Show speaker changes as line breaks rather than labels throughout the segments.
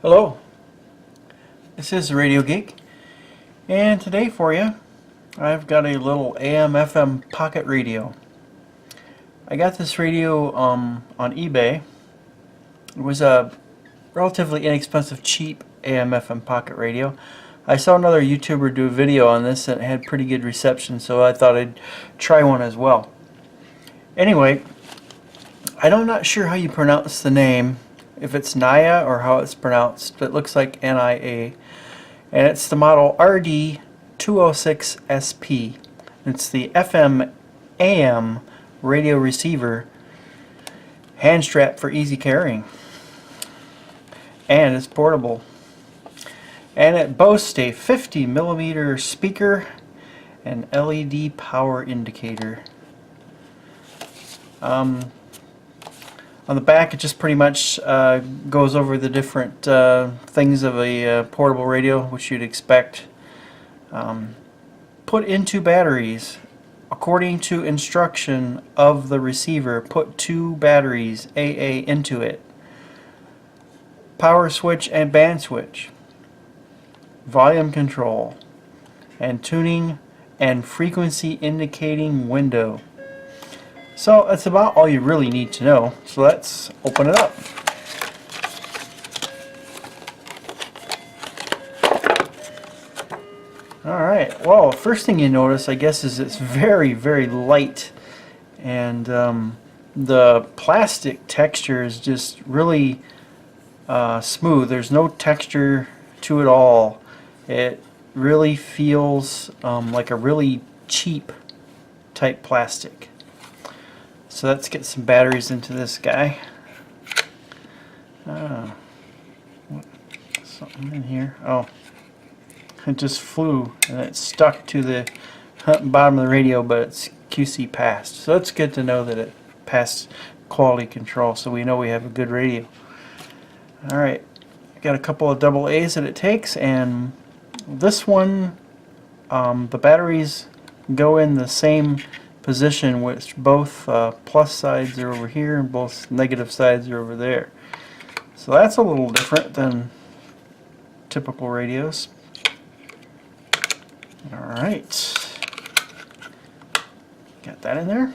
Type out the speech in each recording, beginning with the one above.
Hello, this is Radio Geek, and today for you I've got a little AM/FM pocket radio. I got this radio on eBay. It was a relatively inexpensive, cheap AM/FM pocket radio. I saw another YouTuber do a video on this and it had pretty good reception, so I thought I'd try one as well. Anyway, I'm not sure how you pronounce the name, if it's NIA or how it's pronounced, but it looks like NIA. And it's the model RD-206SP. It's the FM AM radio receiver, hand strap for easy carrying. And it's portable. And it boasts a 50mm speaker and LED power indicator. On the back, it just pretty much goes over the different things of a portable radio, which you'd expect. Put into batteries. According to instruction of the receiver, put 2 batteries AA into it. Power switch and band switch. Volume control. And tuning and frequency indicating window. So that's about all you really need to know. So let's open it up. Alright, well, first thing you notice, I guess, is it's very, very light. And the plastic texture is just really smooth. There's no texture to it all. It really feels like a really cheap type plastic. So let's get some batteries into this guy. Something in here. Oh, it just flew and it stuck to the bottom of the radio, but it's QC passed. So it's good to know that it passed quality control, so we know we have a good radio. Alright, I got a couple of double A's that it takes, and this one, the batteries go in the same position, which both plus sides are over here and both negative sides are over there. So that's a little different than typical radios. Alright, got that in there.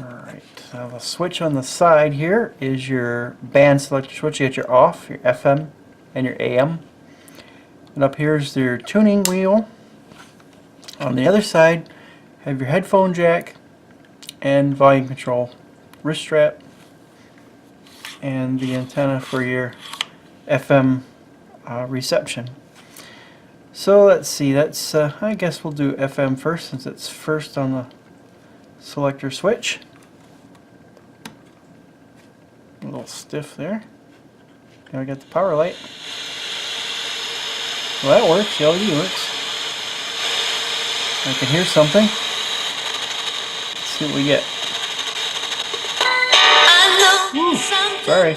Alright, now the switch on the side here is your band selector switch. You got your off, your FM, and your AM. And up here is your tuning wheel. On the other side, have your headphone jack and volume control, wrist strap, and the antenna for your FM reception. So let's see, that's I guess we'll do FM first, since it's first on the selector switch. A little stiff there. Now we got the power light. Well, that works, the LED works. I can hear something. Let's see what we get. Ooh, sorry.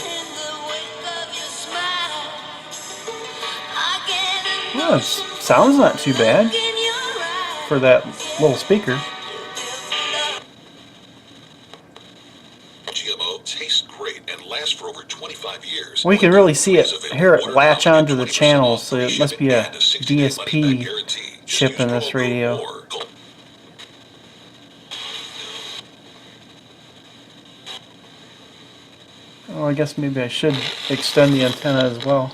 Well, it sounds not too bad for that little speaker.
GMO tastes great and lasts for over 25 years.
We can really see it, hear it latch onto the channels, so it must be a DSP chip in this radio. Well, I guess maybe I should extend the antenna as well.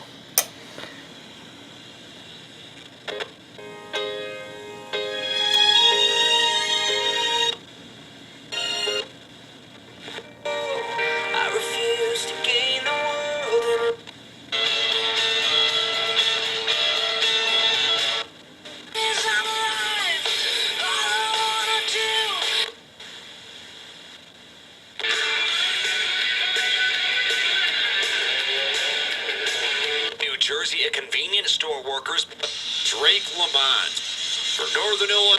Jersey, a convenience store workers, Drake Lamont for Northern Illinois.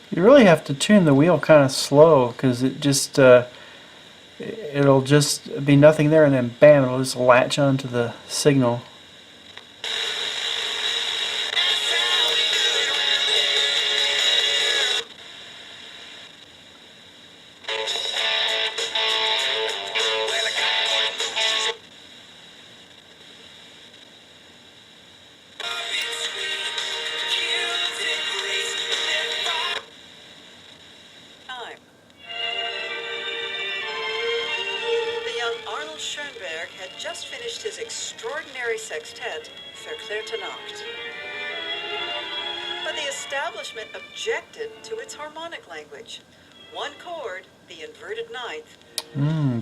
You really have to tune the wheel kind of slow, because it just it'll just be nothing there, and then bam, it'll just latch onto the signal.
finished his extraordinary sextet, Verklärte Nacht. But the establishment objected to its harmonic language. One chord, the inverted ninth.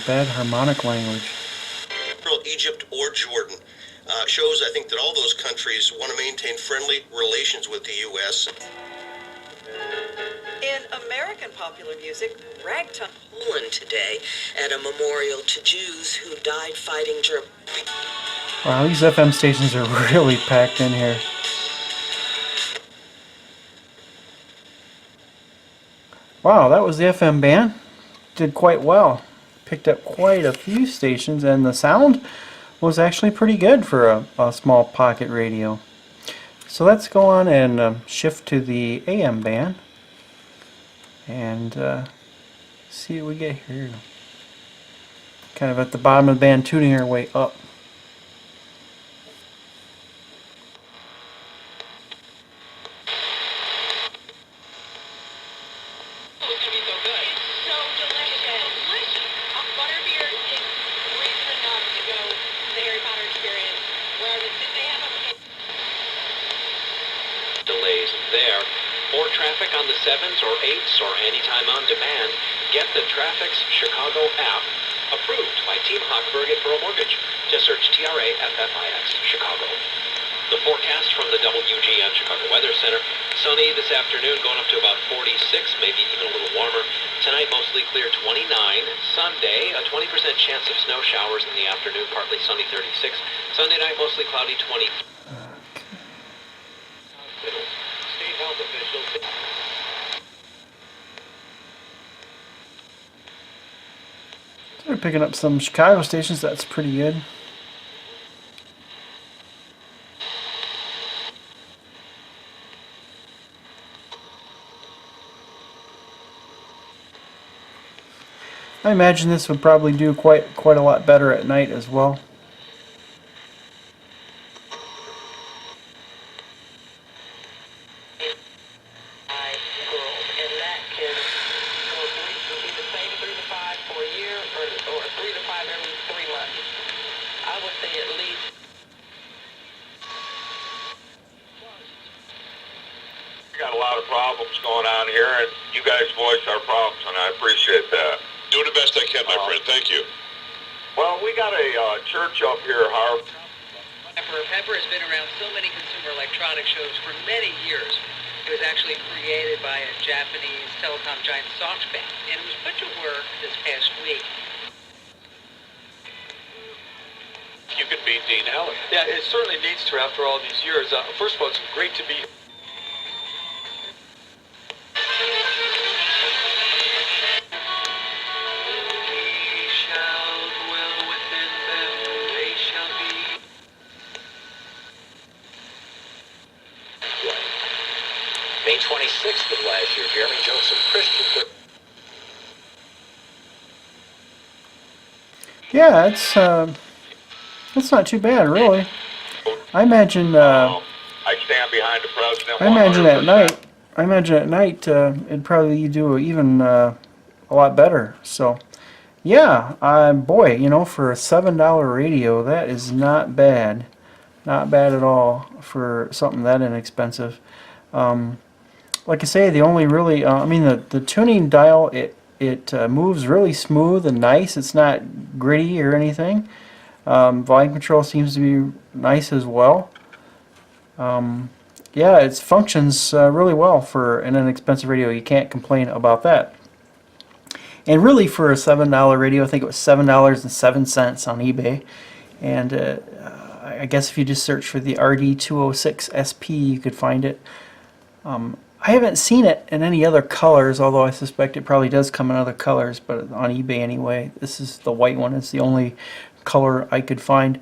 Bad harmonic language.
Egypt or Jordan. Shows, I think, that all those countries want to maintain friendly relations with the U.S.
In American popular music, ragtime.
Poland today at a memorial to Jews who died fighting Germany.
Wow, these FM stations are really packed in here. Wow, that was the FM band. Did quite well. Picked up quite a few stations, and the sound was actually pretty good for a small pocket radio. So let's go on and shift to the AM band and see what we get here. Kind of at the bottom of the band, tuning our way up.
Delays there. For traffic on the 7s or 8s or anytime on demand, get the Traffic's Chicago app. Approved by Team Hochberg at Borough Mortgage. Just search TRA FFIX Chicago. The forecast from the WGN Chicago Weather Center. Sunny this afternoon, going up to about 46, maybe even a little warmer. Tonight, mostly clear, 29. Sunday, a 20% chance of snow showers in the afternoon, partly sunny, 36. Sunday night, mostly cloudy, 20. State health officials.
We're picking up some Chicago stations. That's pretty good. I imagine this would probably do quite a lot better at night as well.
We got a lot of problems going on here, and you guys voice our problems, and I appreciate that.
Doing the best I can, my friend. Thank you.
Well, we got a church up here, Harv.
Pepper has been around so many consumer electronic shows for many years. It was actually created by a Japanese telecom giant, SoftBank, and it was put to work this past week.
You can beat Dean Allen.
Yeah, it certainly needs to after all these years. First of all, it's great to be
May 26th of last year, Jeremy Joseph Christian.
Yeah, it's not too bad, really. I imagine.
I stand behind the president.
I imagine at
100%.
night. I imagine at night it'd probably do even a lot better. So, yeah, boy, you know, for a $7 radio, that is not bad. Not bad at all for something that inexpensive. Like I say, the only really, I mean, the tuning dial, it moves really smooth and nice. It's not gritty or anything. Volume control seems to be nice as well. Yeah, it functions really well for an inexpensive radio. You can't complain about that. And really, for a $7 radio, I think it was $7.07 on eBay. And I guess if you just search for the RD-206SP, you could find it. I haven't seen it in any other colors, although I suspect it probably does come in other colors, but on eBay anyway. This is the white one. It's the only color I could find.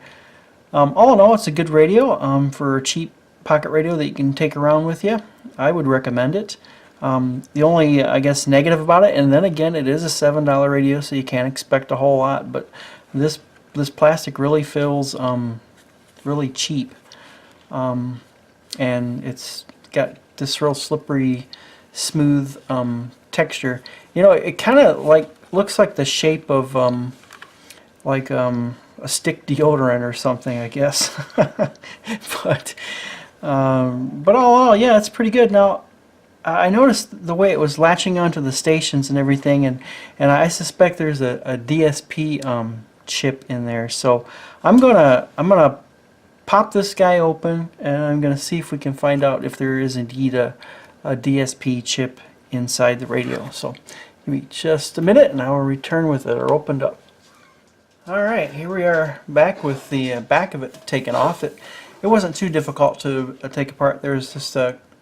All in all, it's a good radio for a cheap pocket radio that you can take around with you. I would recommend it. The only, I guess, negative about it, and then again, it is a $7 radio, so you can't expect a whole lot, but this plastic really feels really cheap. And it's got this real slippery, smooth texture. You know, it kind of like looks like the shape of like a a stick deodorant or something, I guess. but all in all, yeah, it's pretty good. Now, I noticed the way it was latching onto the stations and everything, and I suspect there's a DSP chip in there. So I'm gonna pop this guy open, and I'm gonna see if we can find out if there is indeed a DSP chip inside the radio. So give me just a minute, and I will return with it or opened up. All right, here we are back with the back of it taken off. It wasn't too difficult to take apart. There's just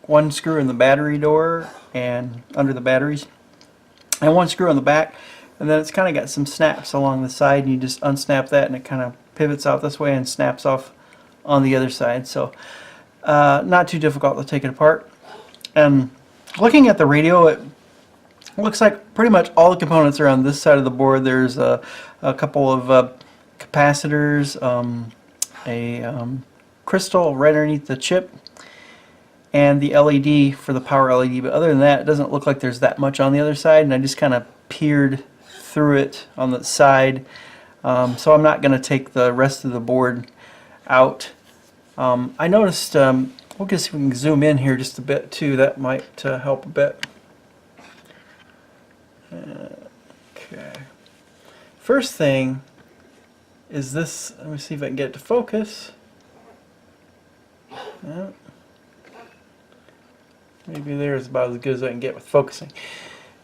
one screw in the battery door and under the batteries, and one screw on the back, and then it's kind of got some snaps along the side, and you just unsnap that and it kind of pivots out this way and snaps off on the other side. So not too difficult to take it apart. And looking at the radio, it looks like pretty much all the components are on this side of the board. There's a couple of capacitors, a crystal right underneath the chip, and the LED for the power LED. But other than that, it doesn't look like there's that much on the other side, and I just kind of peered through it on the side. So I'm not going to take the rest of the board out. I noticed, we'll just see if we can zoom in here just a bit too. That might help a bit. Okay. First thing is this. Let me see if I can get it to focus. Yep. Maybe there's about as good as I can get with focusing.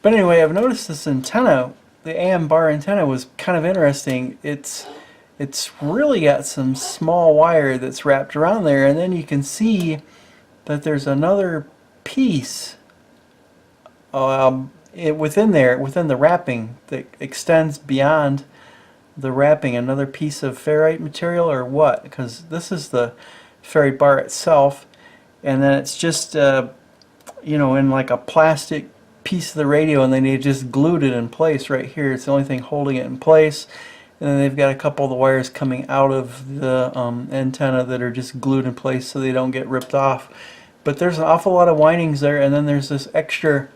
But anyway, I've noticed this antenna, the AM bar antenna, was kind of interesting. It's really got some small wire that's wrapped around there, and then you can see that there's another piece within there, within the wrapping, that extends beyond the wrapping. Another piece of ferrite material or what? Because this is the ferrite bar itself, and then it's just you know, in like a plastic piece of the radio, and then they just glued it in place right here. It's the only thing holding it in place. And then they've got a couple of the wires coming out of the antenna that are just glued in place so they don't get ripped off. But there's an awful lot of windings there, and then there's this extra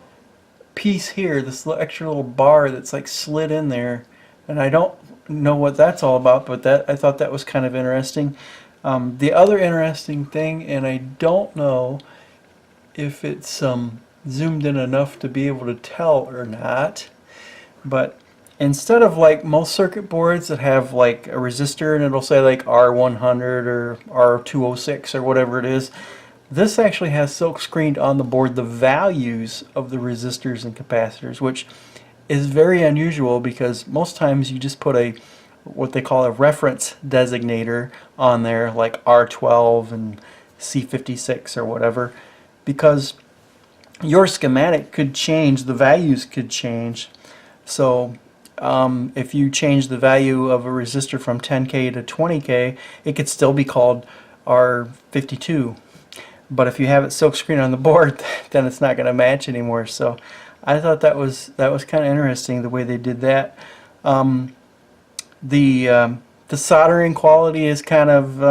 piece here, this extra little bar that's like slid in there, and I don't know what that's all about, but I thought that was kind of interesting. The other interesting thing, and I don't know if it's zoomed in enough to be able to tell or not, but instead of like most circuit boards that have like a resistor and it'll say like R100 or R206 or whatever it is, this actually has silk screened on the board the values of the resistors and capacitors, which is very unusual because most times you just put what they call a reference designator on there, like R12 and C56 or whatever, because your schematic could change, the values could change. So if you change the value of a resistor from 10K to 20K, it could still be called R52. But if you have it silk screen on the board, then it's not going to match anymore. So I thought that was kind of interesting the way they did that. The soldering quality is kind of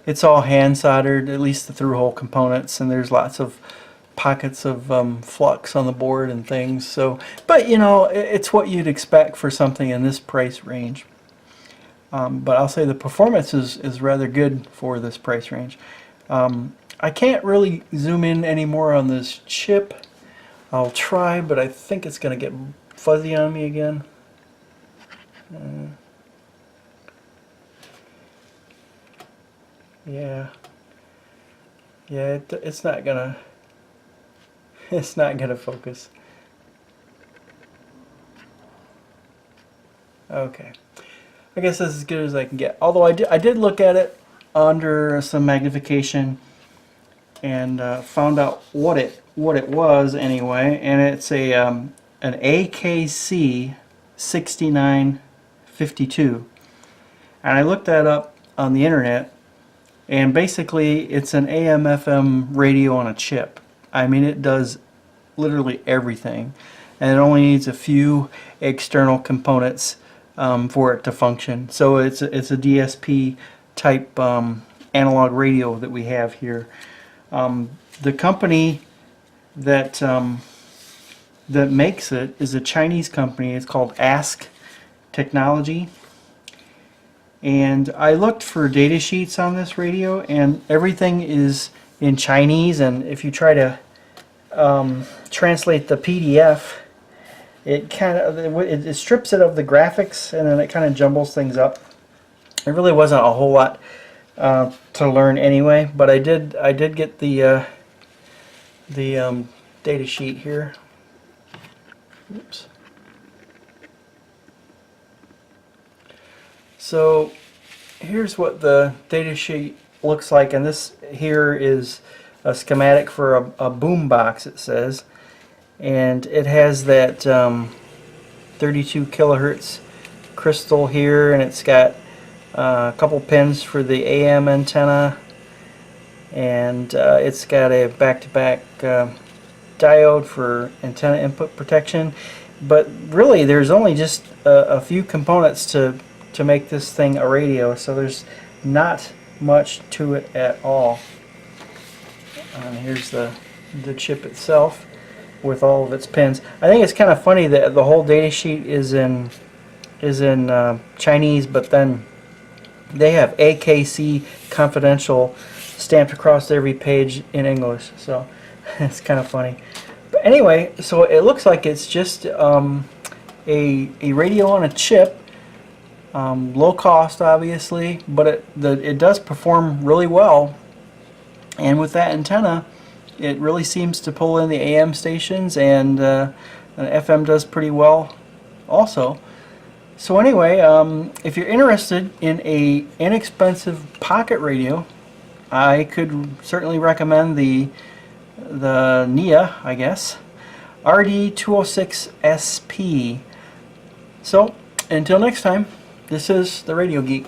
it's all hand soldered, at least the through hole components, and there's lots of pockets of flux on the board and things. So, but you know, it's what you'd expect for something in this price range. But I'll say the performance is rather good for this price range. I can't really zoom in anymore on this chip. I'll try, but I think it's going to get fuzzy on me again. Yeah, it's not gonna focus. Okay, I guess that's as good as I can get. Although I did look at it under some magnification and found out what it was anyway, and it's an AKC 6952, and I looked that up on the internet. And basically, it's an AM/FM radio on a chip. I mean, it does literally everything, and it only needs a few external components for it to function. So it's a DSP type analog radio that we have here. The company that makes it is a Chinese company. It's called Ask Technology, And I looked for data sheets on this radio, and everything is in Chinese, and if you try to translate the PDF, it kind of it strips it of the graphics, and then it kind of jumbles things up. It really wasn't a whole lot to learn anyway, but I did get the data sheet here. Oops. So here's what the data sheet looks like, and this here is a schematic for a boom box, it says, and it has that 32 kilohertz crystal here, and it's got a couple pins for the AM antenna, and it's got a back-to-back diode for antenna input protection. But really there's only just a few components to make this thing a radio, so there's not much to it at all. And here's the chip itself with all of its pins. I think it's kind of funny that the whole data sheet is in Chinese, but then they have AKC confidential stamped across every page in English, so it's kind of funny. But anyway, so it looks like it's just a radio on a chip, low cost obviously, but it does perform really well, and with that antenna it really seems to pull in the AM stations, and FM does pretty well also. So anyway, if you're interested in a inexpensive pocket radio, I could certainly recommend the NIA, I guess, RD-206SP. So until next time, this is the Radio Geek.